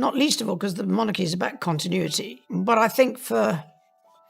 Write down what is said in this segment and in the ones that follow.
not least of all because the monarchy is about continuity. But I think for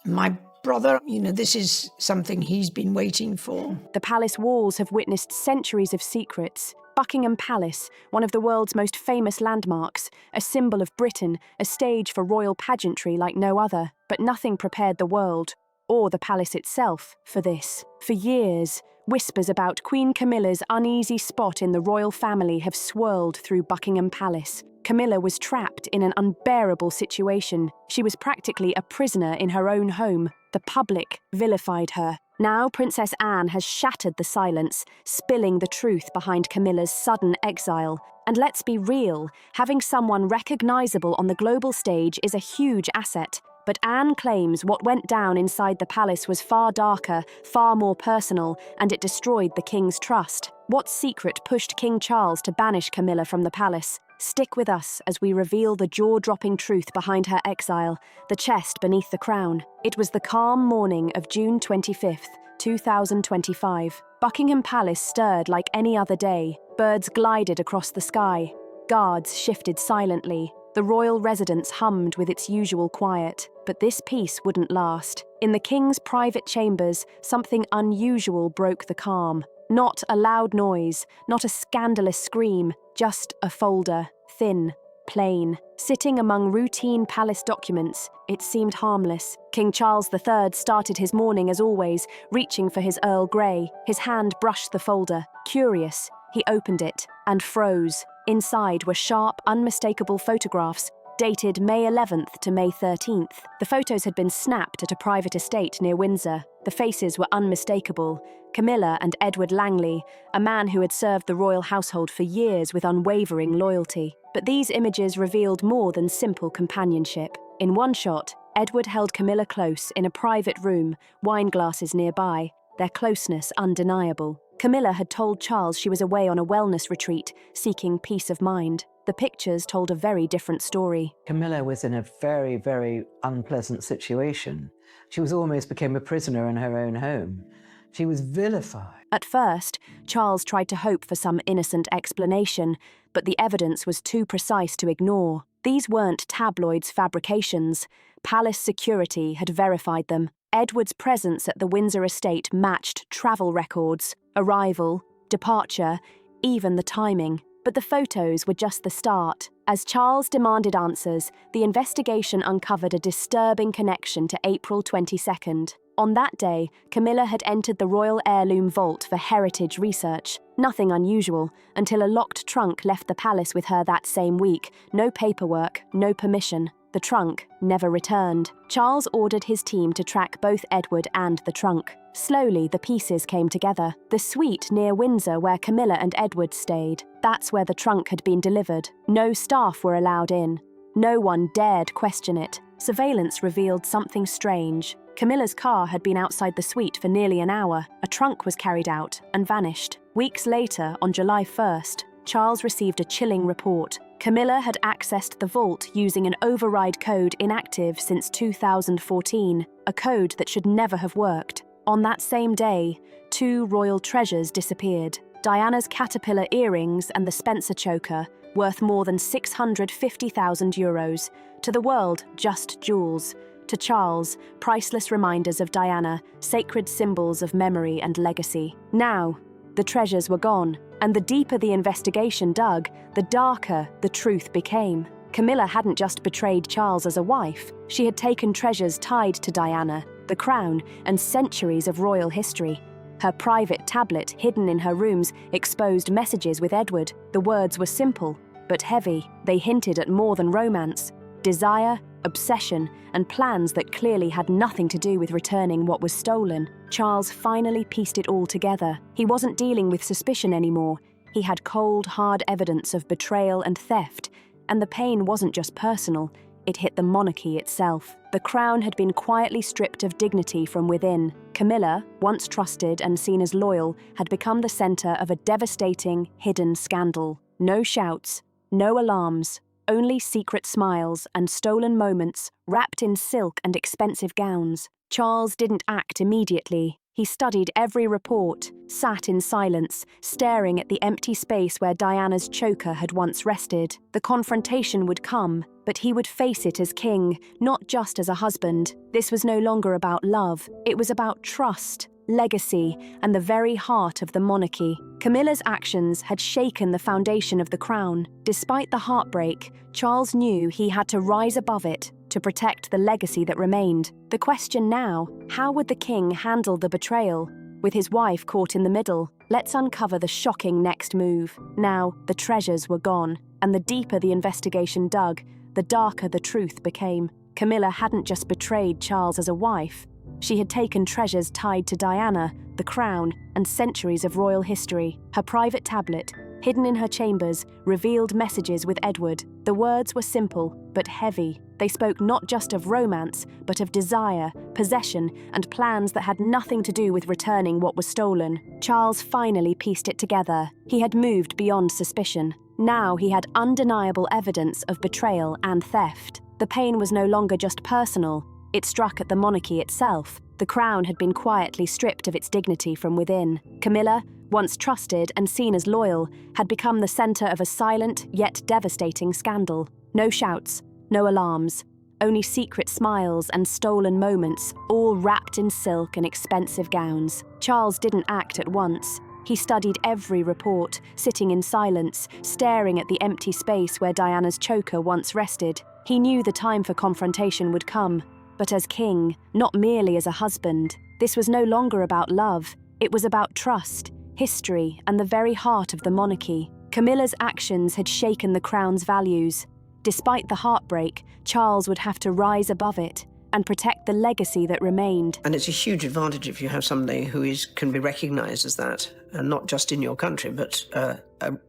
my brother, this is something he's been waiting for. The palace walls have witnessed centuries of secrets. Buckingham Palace, one of the world's most famous landmarks, a symbol of Britain, a stage for royal pageantry like no other. But nothing prepared the world, or the palace itself, for this. For years, whispers about Queen Camilla's uneasy spot in the royal family have swirled through Buckingham Palace. Camilla was trapped in an unbearable situation. She was practically a prisoner in her own home. The public vilified her. Now Princess Anne has shattered the silence, spilling the truth behind Camilla's sudden exile. And let's be real, having someone recognizable on the global stage is a huge asset. But Anne claims what went down inside the palace was far darker, far more personal, and it destroyed the king's trust. What secret pushed King Charles to banish Camilla from the palace? Stick with us as we reveal the jaw-dropping truth behind her exile, the chest beneath the crown. It was the calm morning of June 25th, 2025. Buckingham Palace stirred like any other day. Birds glided across the sky. Guards shifted silently. The royal residence hummed with its usual quiet. But this peace wouldn't last. In the king's private chambers, something unusual broke the calm. Not a loud noise, not a scandalous scream, just a folder, thin, plain. Sitting among routine palace documents, it seemed harmless. King Charles III started his morning as always, reaching for his Earl Grey. His hand brushed the folder. Curious, he opened it and froze. Inside were sharp, unmistakable photographs, dated May 11th to May 13th. The photos had been snapped at a private estate near Windsor. The faces were unmistakable. Camilla and Edward Langley, a man who had served the royal household for years with unwavering loyalty. But these images revealed more than simple companionship. In one shot, Edward held Camilla close in a private room, wine glasses nearby, their closeness undeniable. Camilla had told Charles she was away on a wellness retreat, seeking peace of mind. The pictures told a very different story. Camilla was in a very, very unpleasant situation. She almost became a prisoner in her own home. She was vilified. At first, Charles tried to hope for some innocent explanation, but the evidence was too precise to ignore. These weren't tabloids' fabrications. Palace security had verified them. Edward's presence at the Windsor estate matched travel records, arrival, departure, even the timing. But the photos were just the start. As Charles demanded answers, the investigation uncovered a disturbing connection to April 22nd. On that day, Camilla had entered the Royal Heirloom Vault for heritage research. Nothing unusual, until a locked trunk left the palace with her that same week. No paperwork, no permission. The trunk never returned. Charles ordered his team to track both Edward and the trunk. Slowly, the pieces came together. The suite near Windsor where Camilla and Edward stayed. That's where the trunk had been delivered. No staff were allowed in. No one dared question it. Surveillance revealed something strange. Camilla's car had been outside the suite for nearly an hour. A trunk was carried out and vanished. Weeks later, on July 1st, Charles received a chilling report. Camilla had accessed the vault using an override code inactive since 2014, a code that should never have worked. On that same day, 2 royal treasures disappeared. Diana's caterpillar earrings and the Spencer choker, worth more than €650,000. To the world, just jewels. To Charles, priceless reminders of Diana, sacred symbols of memory and legacy. Now, the treasures were gone, and the deeper the investigation dug, the darker the truth became. Camilla hadn't just betrayed Charles as a wife. She had taken treasures tied to Diana, the crown, and centuries of royal history. Her private tablet, hidden in her rooms, exposed messages with Edward. The words were simple, but heavy. They hinted at more than romance. Desire, obsession, and plans that clearly had nothing to do with returning what was stolen. Charles finally pieced it all together. He wasn't dealing with suspicion anymore. He had cold, hard evidence of betrayal and theft. And the pain wasn't just personal, it hit the monarchy itself. The crown had been quietly stripped of dignity from within. Camilla, once trusted and seen as loyal, had become the center of a devastating, hidden scandal. No shouts, no alarms, only secret smiles and stolen moments wrapped in silk and expensive gowns. Charles didn't act immediately. He studied every report, sat in silence, staring at the empty space where Diana's choker had once rested. The confrontation would come, but he would face it as king, not just as a husband. This was no longer about love. It was about trust, legacy, and the very heart of the monarchy. Camilla's actions had shaken the foundation of the crown. Despite the heartbreak, Charles knew he had to rise above it to protect the legacy that remained. The question now, how would the king handle the betrayal? With his wife caught in the middle, let's uncover the shocking next move. Now, the treasures were gone, and the deeper the investigation dug, the darker the truth became. Camilla hadn't just betrayed Charles as a wife. She had taken treasures tied to Diana, the crown, and centuries of royal history. Her private tablet, hidden in her chambers, revealed messages with Edward. The words were simple, but heavy. They spoke not just of romance, but of desire, possession, and plans that had nothing to do with returning what was stolen. Charles finally pieced it together. He had moved beyond suspicion. Now he had undeniable evidence of betrayal and theft. The pain was no longer just personal. It struck at the monarchy itself. The crown had been quietly stripped of its dignity from within. Camilla, once trusted and seen as loyal, had become the center of a silent yet devastating scandal. No shouts, no alarms, only secret smiles and stolen moments, all wrapped in silk and expensive gowns. Charles didn't act at once. He studied every report, sitting in silence, staring at the empty space where Diana's choker once rested. He knew the time for confrontation would come, but as king, not merely as a husband. This was no longer about love. It was about trust, history, and the very heart of the monarchy. Camilla's actions had shaken the crown's values. Despite the heartbreak, Charles would have to rise above it and protect the legacy that remained. And it's a huge advantage if you have somebody who can be recognised as that, and not just in your country, but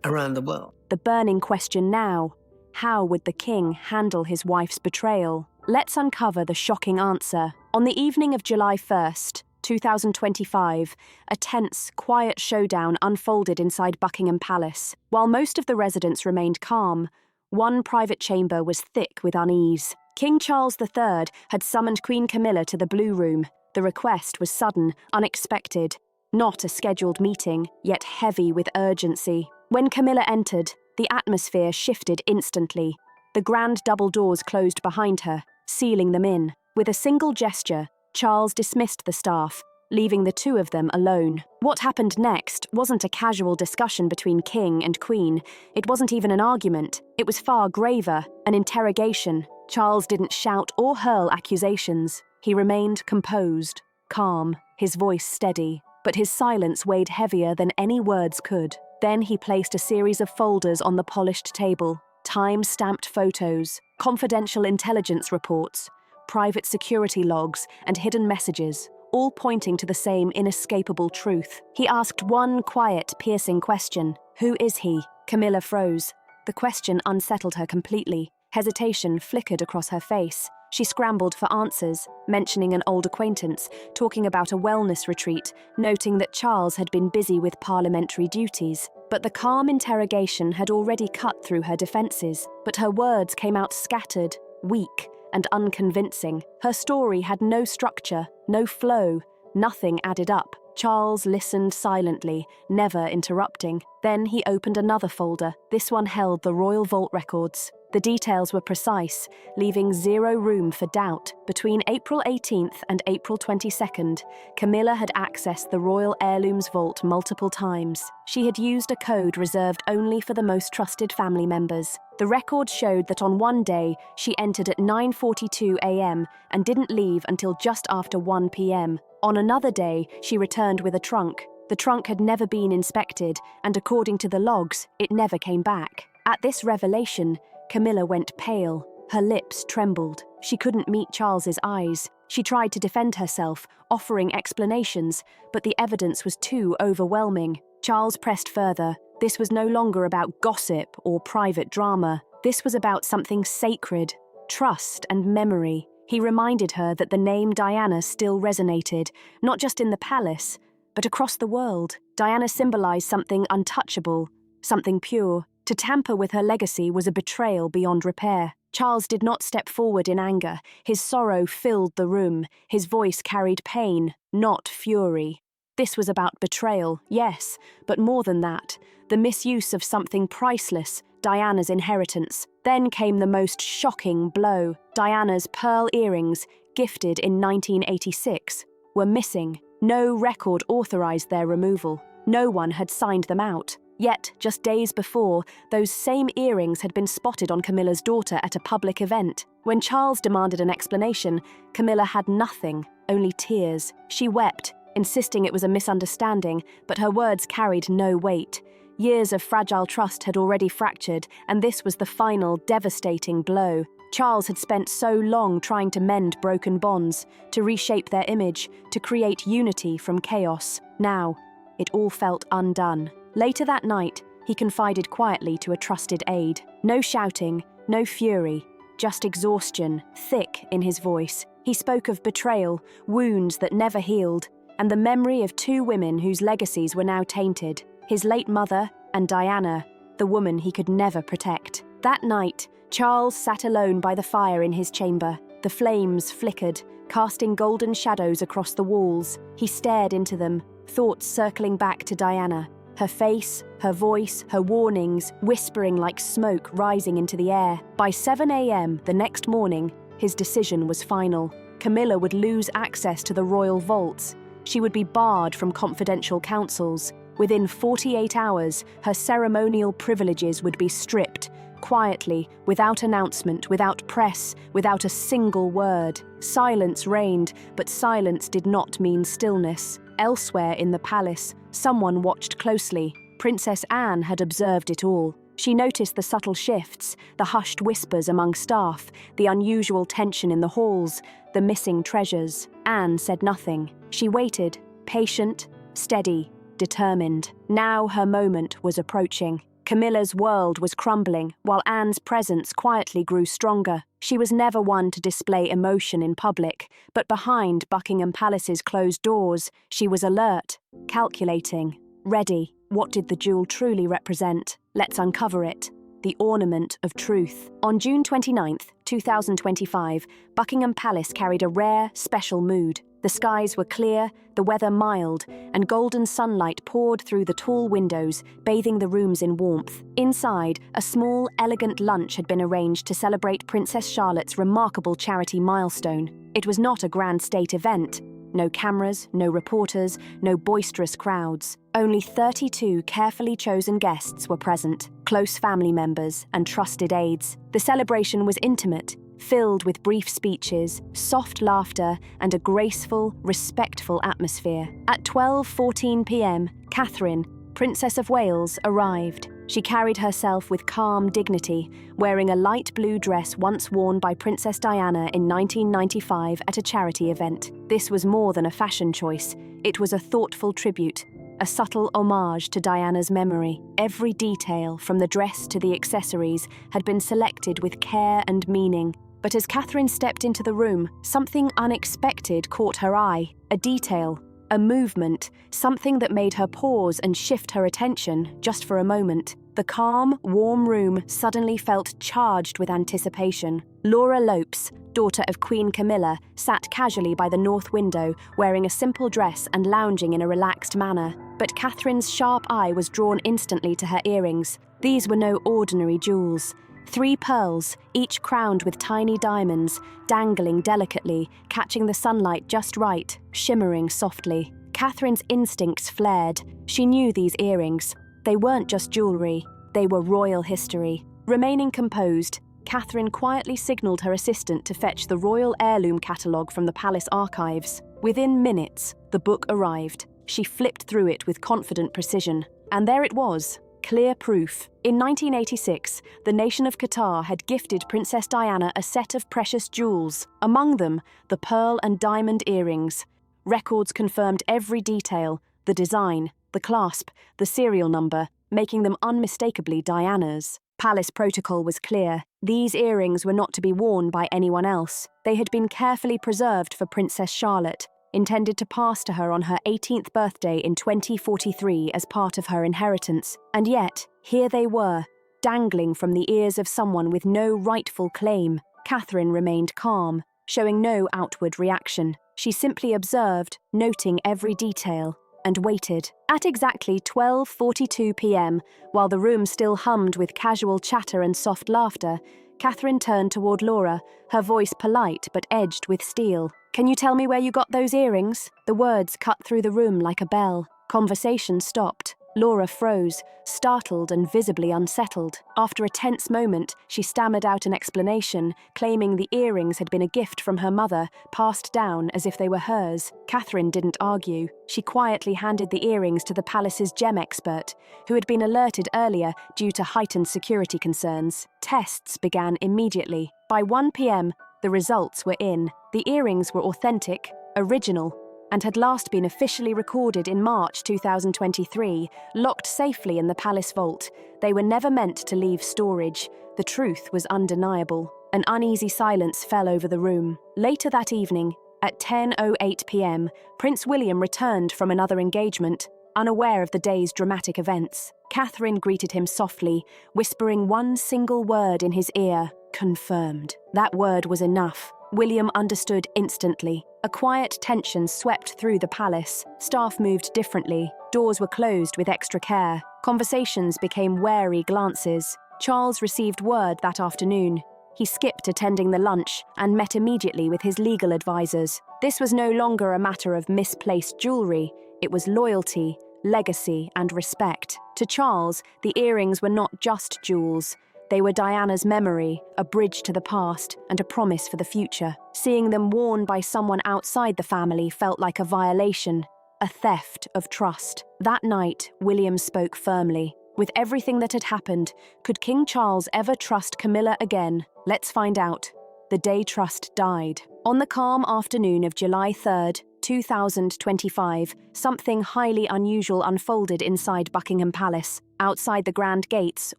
around the world. The burning question now, how would the king handle his wife's betrayal? Let's uncover the shocking answer. On the evening of July 1st, 2025, a tense, quiet showdown unfolded inside Buckingham Palace. While most of the residents remained calm, one private chamber was thick with unease. King Charles III had summoned Queen Camilla to the Blue Room. The request was sudden, unexpected, not a scheduled meeting, yet heavy with urgency. When Camilla entered, the atmosphere shifted instantly. The grand double doors closed behind her, sealing them in. With a single gesture, Charles dismissed the staff, leaving the two of them alone. What happened next wasn't a casual discussion between king and queen. It wasn't even an argument. It was far graver, an interrogation. Charles didn't shout or hurl accusations. He remained composed, calm, his voice steady, but his silence weighed heavier than any words could. Then he placed a series of folders on the polished table. Time-stamped photos, confidential intelligence reports, private security logs, and hidden messages, all pointing to the same inescapable truth. He asked one quiet, piercing question. Who is he? Camilla froze. The question unsettled her completely. Hesitation flickered across her face. She scrambled for answers, mentioning an old acquaintance, talking about a wellness retreat, noting that Charles had been busy with parliamentary duties. But the calm interrogation had already cut through her defences, but her words came out scattered, weak, and unconvincing. Her story had no structure, no flow, nothing added up. Charles listened silently, never interrupting. Then he opened another folder. This one held the royal vault records. The details were precise, leaving zero room for doubt. Between April 18th and April 22nd, Camilla had accessed the royal heirlooms vault multiple times. She had used a code reserved only for the most trusted family members. The record showed that on one day, she entered at 9:42 a.m. and didn't leave until just after 1 p.m. On another day, she returned with a trunk. The trunk had never been inspected, and according to the logs, it never came back. At this revelation, Camilla went pale. Her lips trembled. She couldn't meet Charles's eyes. She tried to defend herself, offering explanations, but the evidence was too overwhelming. Charles pressed further. This was no longer about gossip or private drama. This was about something sacred, trust and memory. He reminded her that the name Diana still resonated, not just in the palace, but across the world. Diana symbolized something untouchable, something pure. To tamper with her legacy was a betrayal beyond repair. Charles did not step forward in anger. His sorrow filled the room. His voice carried pain, not fury. This was about betrayal, yes, but more than that. The misuse of something priceless, Diana's inheritance. Then came the most shocking blow. Diana's pearl earrings, gifted in 1986, were missing. No record authorized their removal. No one had signed them out. Yet, just days before, those same earrings had been spotted on Camilla's daughter at a public event. When Charles demanded an explanation, Camilla had nothing, only tears. She wept, insisting it was a misunderstanding, but her words carried no weight. Years of fragile trust had already fractured, and this was the final, devastating blow. Charles had spent so long trying to mend broken bonds, to reshape their image, to create unity from chaos. Now, it all felt undone. Later that night, he confided quietly to a trusted aide. No shouting, no fury, just exhaustion, thick in his voice. He spoke of betrayal, wounds that never healed, and the memory of two women whose legacies were now tainted. His late mother and Diana, the woman he could never protect. That night, Charles sat alone by the fire in his chamber. The flames flickered, casting golden shadows across the walls. He stared into them, thoughts circling back to Diana. Her face, her voice, her warnings, whispering like smoke rising into the air. By 7 a.m. the next morning, his decision was final. Camilla would lose access to the royal vaults. She would be barred from confidential councils. Within 48 hours, her ceremonial privileges would be stripped, quietly, without announcement, without press, without a single word. Silence reigned, but silence did not mean stillness. Elsewhere in the palace, someone watched closely. Princess Anne had observed it all. She noticed the subtle shifts, the hushed whispers among staff, the unusual tension in the halls, the missing treasures. Anne said nothing. She waited, patient, steady, determined. Now her moment was approaching. Camilla's world was crumbling, while Anne's presence quietly grew stronger. She was never one to display emotion in public, but behind Buckingham Palace's closed doors, she was alert, calculating, ready. What did the jewel truly represent? Let's uncover it. The ornament of truth. On June 29, 2025, Buckingham Palace carried a rare, special mood. The skies were clear, the weather mild, and golden sunlight poured through the tall windows, bathing the rooms in warmth. Inside, a small, elegant lunch had been arranged to celebrate Princess Charlotte's remarkable charity milestone. It was not a grand state event. No cameras, no reporters, no boisterous crowds. Only 32 carefully chosen guests were present, close family members and trusted aides. The celebration was intimate, filled with brief speeches, soft laughter, and a graceful, respectful atmosphere. At 12:14 p.m, Catherine, Princess of Wales, arrived. She carried herself with calm dignity, wearing a light blue dress once worn by Princess Diana in 1995 at a charity event. This was more than a fashion choice. It was a thoughtful tribute, a subtle homage to Diana's memory. Every detail, from the dress to the accessories, had been selected with care and meaning. But as Catherine stepped into the room, something unexpected caught her eye. A detail, a movement, something that made her pause and shift her attention just for a moment. The calm, warm room suddenly felt charged with anticipation. Laura Lopes, daughter of Queen Camilla, sat casually by the north window, wearing a simple dress and lounging in a relaxed manner. But Catherine's sharp eye was drawn instantly to her earrings. These were no ordinary jewels. 3 pearls, each crowned with tiny diamonds, dangling delicately, catching the sunlight just right, shimmering softly. Catherine's instincts flared. She knew these earrings. They weren't just jewelry, they were royal history. Remaining composed, Catherine quietly signalled her assistant to fetch the royal heirloom catalogue from the palace archives. Within minutes, the book arrived. She flipped through it with confident precision. And there it was, clear proof. In 1986, the nation of Qatar had gifted Princess Diana a set of precious jewels, among them the pearl and diamond earrings. Records confirmed every detail, the design, the clasp, the serial number, making them unmistakably Diana's. Palace protocol was clear. These earrings were not to be worn by anyone else. They had been carefully preserved for Princess Charlotte, intended to pass to her on her 18th birthday in 2043 as part of her inheritance. And yet, here they were, dangling from the ears of someone with no rightful claim. Catherine remained calm, showing no outward reaction. She simply observed, noting every detail, and waited. At exactly 12:42 p.m., while the room still hummed with casual chatter and soft laughter, Catherine turned toward Laura, her voice polite but edged with steel. "Can you tell me where you got those earrings?" The words cut through the room like a bell. Conversation stopped. Laura froze, startled and visibly unsettled. After a tense moment, she stammered out an explanation, claiming the earrings had been a gift from her mother, passed down as if they were hers. Catherine didn't argue. She quietly handed the earrings to the palace's gem expert, who had been alerted earlier due to heightened security concerns. Tests began immediately. By 1 p.m., the results were in. The earrings were authentic, original, and had last been officially recorded in March 2023, locked safely in the palace vault. They were never meant to leave storage. The truth was undeniable. An uneasy silence fell over the room. Later that evening, at 10:08 p.m., Prince William returned from another engagement, unaware of the day's dramatic events. Catherine greeted him softly, whispering one single word in his ear: confirmed. That word was enough. William understood instantly. A quiet tension swept through the palace. Staff moved differently. Doors were closed with extra care. Conversations became wary glances. Charles received word that afternoon. He skipped attending the lunch and met immediately with his legal advisors. This was no longer a matter of misplaced jewelry. It was loyalty, legacy, and respect. To Charles, the earrings were not just jewels. They were Diana's memory, a bridge to the past, and a promise for the future. Seeing them worn by someone outside the family felt like a violation, a theft of trust. That night, William spoke firmly. With everything that had happened, could King Charles ever trust Camilla again? Let's find out. The day trust died. On the calm afternoon of July 3rd, 2025, something highly unusual unfolded inside Buckingham Palace. Outside the grand gates,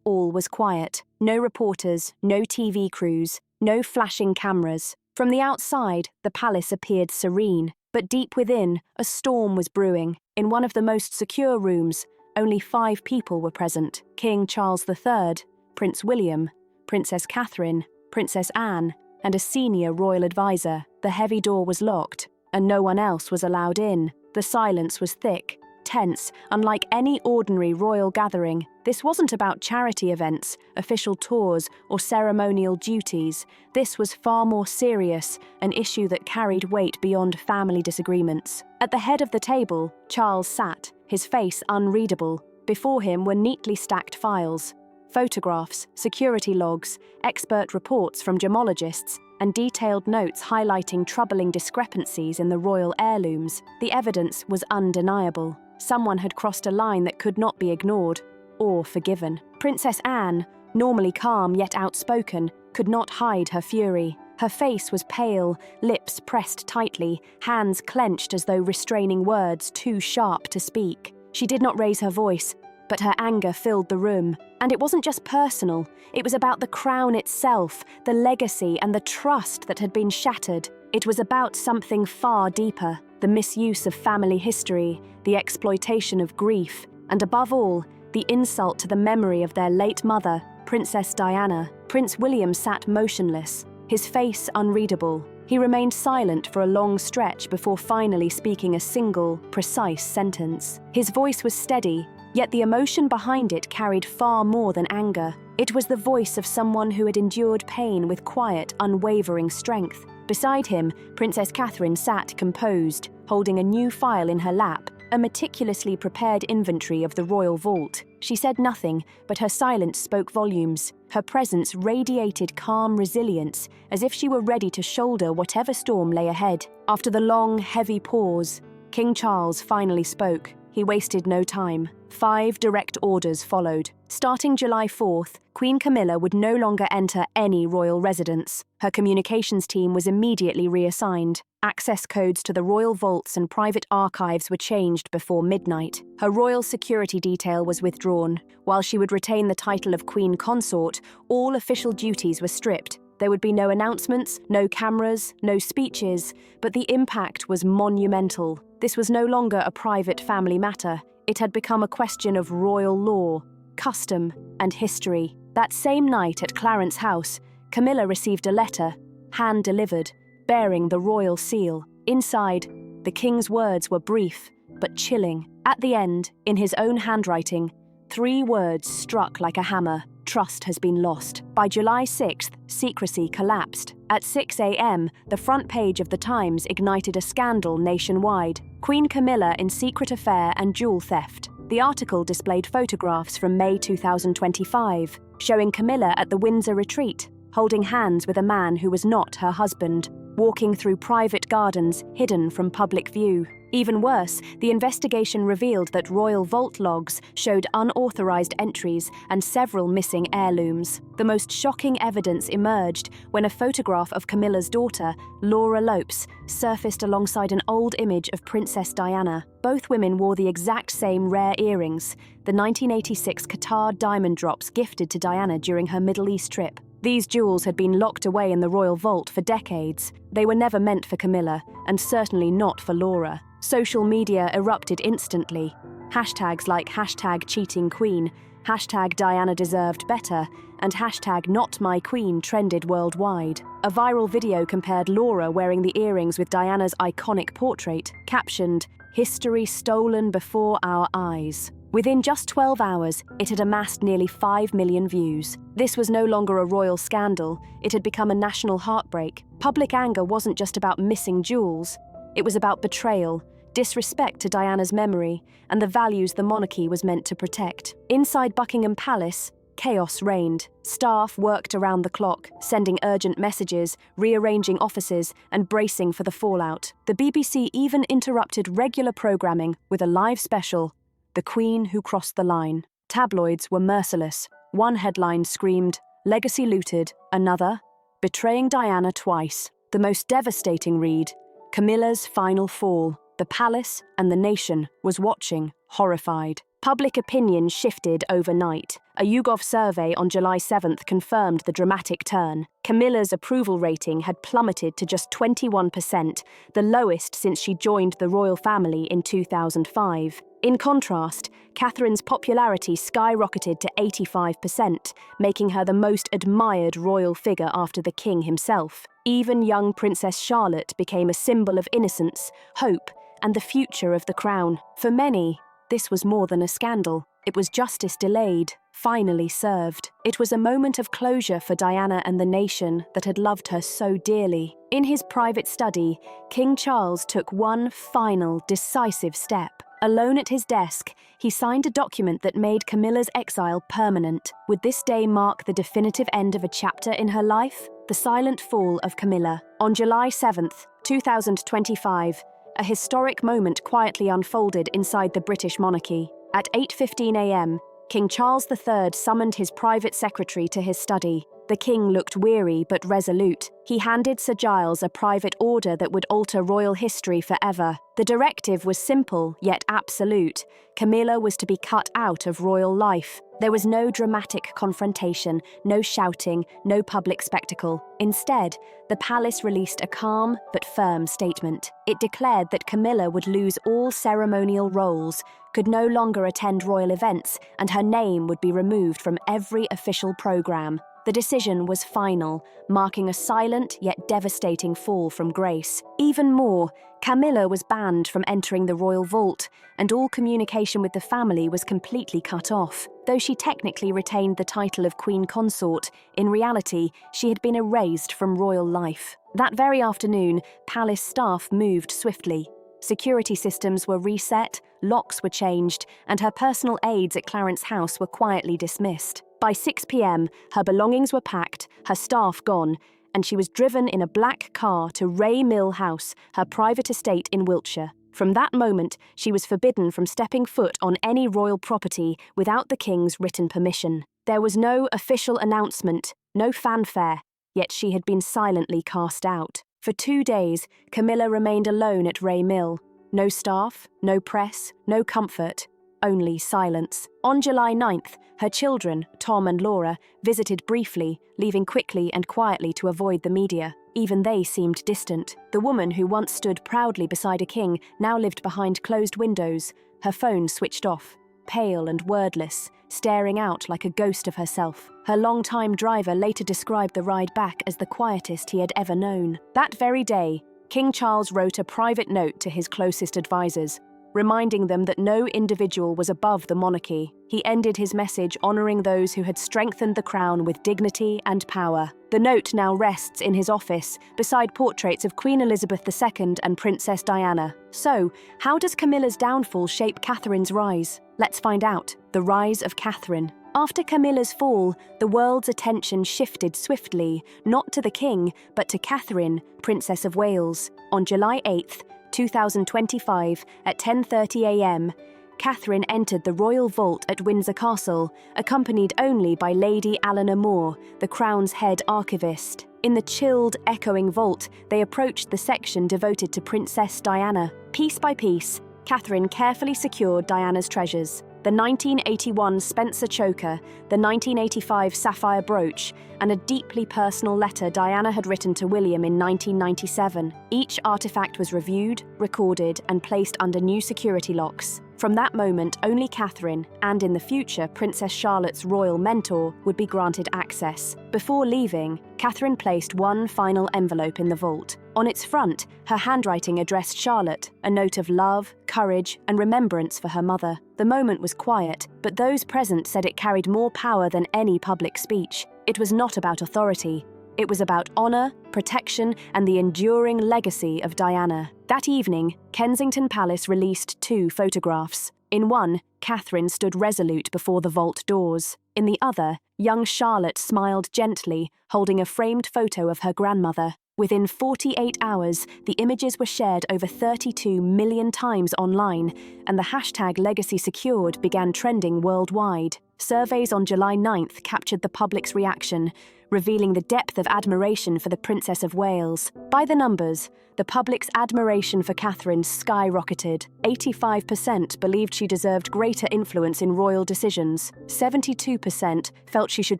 all was quiet. No reporters, no TV crews, no flashing cameras. From the outside, the palace appeared serene, but deep within, a storm was brewing. In one of the most secure rooms, only 5 people were present: King Charles III, Prince William, Princess Catherine, Princess Anne, and a senior royal advisor. The heavy door was locked, and no one else was allowed in. The silence was thick, tense, unlike any ordinary royal gathering. This wasn't about charity events, official tours, or ceremonial duties. This was far more serious, an issue that carried weight beyond family disagreements. At the head of the table, Charles sat, his face unreadable. Before him were neatly stacked files: photographs, security logs, expert reports from gemologists, and detailed notes highlighting troubling discrepancies in the royal heirlooms. The evidence was undeniable. Someone had crossed a line that could not be ignored or forgiven. Princess Anne, normally calm yet outspoken, could not hide her fury. Her face was pale, lips pressed tightly, hands clenched as though restraining words too sharp to speak. She did not raise her voice, but her anger filled the room. And it wasn't just personal. It was about the crown itself, the legacy and the trust that had been shattered. It was about something far deeper: the misuse of family history, the exploitation of grief, and above all, the insult to the memory of their late mother, Princess Diana. Prince William sat motionless, his face unreadable. He remained silent for a long stretch before finally speaking a single, precise sentence. His voice was steady, yet the emotion behind it carried far more than anger. It was the voice of someone who had endured pain with quiet, unwavering strength. Beside him, Princess Catherine sat composed, holding a new file in her lap, a meticulously prepared inventory of the royal vault. She said nothing, but her silence spoke volumes. Her presence radiated calm resilience, as if she were ready to shoulder whatever storm lay ahead. After the long, heavy pause, King Charles finally spoke. He wasted no time. 5 direct orders followed. Starting July 4th, Queen Camilla would no longer enter any royal residence. Her communications team was immediately reassigned. Access codes to the royal vaults and private archives were changed before midnight. Her royal security detail was withdrawn. While she would retain the title of Queen Consort, all official duties were stripped. There would be no announcements, no cameras, no speeches, but the impact was monumental. This was no longer a private family matter. It had become a question of royal law. custom, and history. That same night at Clarence House, Camilla received a letter, hand-delivered, bearing the royal seal. Inside, the king's words were brief, but chilling. At the end, in his own handwriting, 3 words struck like a hammer: trust has been lost. By July 6th, secrecy collapsed. At 6 a.m., the front page of The Times ignited a scandal nationwide: Queen Camilla in secret affair and jewel theft. The article displayed photographs from May 2025, showing Camilla at the Windsor retreat, holding hands with a man who was not her husband, walking through private gardens hidden from public view. Even worse, the investigation revealed that royal vault logs showed unauthorized entries and several missing heirlooms. The most shocking evidence emerged when a photograph of Camilla's daughter, Laura Lopes, surfaced alongside an old image of Princess Diana. Both women wore the exact same rare earrings, the 1986 Qatar diamond drops gifted to Diana during her Middle East trip. These jewels had been locked away in the royal vault for decades. They were never meant for Camilla, and certainly not for Laura. Social media erupted instantly. Hashtags like #CheatingQueen, #DianaDeservedBetter, and #NotMyQueen trended worldwide. A viral video compared Laura wearing the earrings with Diana's iconic portrait, captioned, "History stolen before our eyes." Within just 12 hours, it had amassed nearly 5 million views. This was no longer a royal scandal, it had become a national heartbreak. Public anger wasn't just about missing jewels, it was about betrayal, disrespect to Diana's memory, and the values the monarchy was meant to protect. Inside Buckingham Palace, chaos reigned. Staff worked around the clock, sending urgent messages, rearranging offices, and bracing for the fallout. The BBC even interrupted regular programming with a live special, "The Queen Who Crossed the Line." Tabloids were merciless. One headline screamed, "Legacy looted," another, "Betraying Diana twice." The most devastating read, "Camilla's final fall." The palace and the nation was watching, horrified. Public opinion shifted overnight. A YouGov survey on July 7th confirmed the dramatic turn. Camilla's approval rating had plummeted to just 21%, the lowest since she joined the royal family in 2005. In contrast, Catherine's popularity skyrocketed to 85%, making her the most admired royal figure after the king himself. Even young Princess Charlotte became a symbol of innocence, hope, and the future of the crown. For many, this was more than a scandal. It was justice delayed, finally served. It was a moment of closure for Diana and the nation that had loved her so dearly. In his private study, King Charles took one final, decisive step. Alone at his desk, he signed a document that made Camilla's exile permanent. Would this day mark the definitive end of a chapter in her life? The silent fall of Camilla. On July 7th, 2025, a historic moment quietly unfolded inside the British monarchy. At 8:15 a.m., King Charles III summoned his private secretary to his study. The king looked weary but resolute. He handed Sir Giles a private order that would alter royal history forever. The directive was simple, yet absolute. Camilla was to be cut out of royal life. There was no dramatic confrontation, no shouting, no public spectacle. Instead, the palace released a calm but firm statement. It declared that Camilla would lose all ceremonial roles, could no longer attend royal events, and her name would be removed from every official programme. The decision was final, marking a silent yet devastating fall from grace. Even more, Camilla was banned from entering the royal vault, and all communication with the family was completely cut off. Though she technically retained the title of Queen Consort, in reality, she had been erased from royal life. That very afternoon, palace staff moved swiftly. Security systems were reset, locks were changed, and her personal aides at Clarence House were quietly dismissed. By 6 p.m, her belongings were packed, her staff gone, and she was driven in a black car to Ray Mill House, her private estate in Wiltshire. From that moment, she was forbidden from stepping foot on any royal property without the king's written permission. There was no official announcement, no fanfare, yet she had been silently cast out. For 2 days, Camilla remained alone at Ray Mill. No staff, no press, no comfort, only silence. On July 9th, her children, Tom and Laura, visited briefly, leaving quickly and quietly to avoid the media. Even they seemed distant. The woman who once stood proudly beside a king now lived behind closed windows, her phone switched off. Pale and wordless, staring out like a ghost of herself. Her longtime driver later described the ride back as the quietest he had ever known. That very day, King Charles wrote a private note to his closest advisors, reminding them that no individual was above the monarchy. He ended his message honoring those who had strengthened the crown with dignity and power. The note now rests in his office, beside portraits of Queen Elizabeth II and Princess Diana. So, how does Camilla's downfall shape Catherine's rise? Let's find out. The rise of Catherine. After Camilla's fall, the world's attention shifted swiftly, not to the king, but to Catherine, Princess of Wales. On July 8th, 2025, at 10:30 a.m., Catherine entered the royal vault at Windsor Castle, accompanied only by Lady Eleanor More, the Crown's head archivist. In the chilled, echoing vault, they approached the section devoted to Princess Diana. Piece by piece, Catherine carefully secured Diana's treasures: the 1981 Spencer choker, the 1985 sapphire brooch, and a deeply personal letter Diana had written to William in 1997. Each artifact was reviewed, recorded, and placed under new security locks. From that moment, only Catherine, and in the future Princess Charlotte's royal mentor, would be granted access. Before leaving, Catherine placed one final envelope in the vault. On its front, her handwriting addressed Charlotte, a note of love, courage, and remembrance for her mother. The moment was quiet, but those present said it carried more power than any public speech. It was not about authority. It was about honor, protection, and the enduring legacy of Diana. That evening, Kensington Palace released 2 photographs. In one, Catherine stood resolute before the vault doors. In the other, young Charlotte smiled gently, holding a framed photo of her grandmother. Within 48 hours, the images were shared over 32 million times online, and the hashtag Legacy Secured began trending worldwide. Surveys on July 9th captured the public's reaction, revealing the depth of admiration for the Princess of Wales. By the numbers, the public's admiration for Catherine skyrocketed. 85% believed she deserved greater influence in royal decisions. 72% felt she should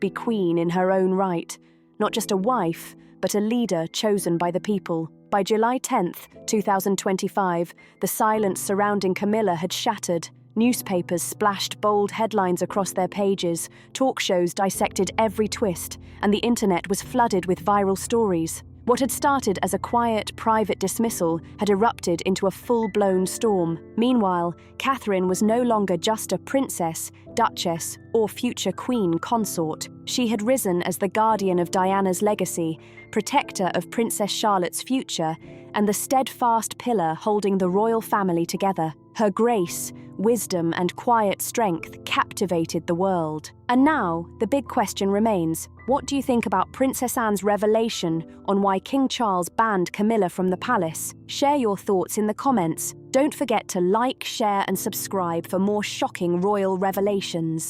be queen in her own right, not just a wife, but a leader chosen by the people. By July 10th, 2025, the silence surrounding Camilla had shattered. Newspapers splashed bold headlines across their pages, talk shows dissected every twist, and the internet was flooded with viral stories. What had started as a quiet, private dismissal had erupted into a full-blown storm. Meanwhile, Catherine was no longer just a princess, duchess, or future queen consort. She had risen as the guardian of Diana's legacy, protector of Princess Charlotte's future, and the steadfast pillar holding the royal family together. Her grace, wisdom, and quiet strength captivated the world. And now, the big question remains: what do you think about Princess Anne's revelation on why King Charles banned Camilla from the palace? Share your thoughts in the comments. Don't forget to like, share, and subscribe for more shocking royal revelations.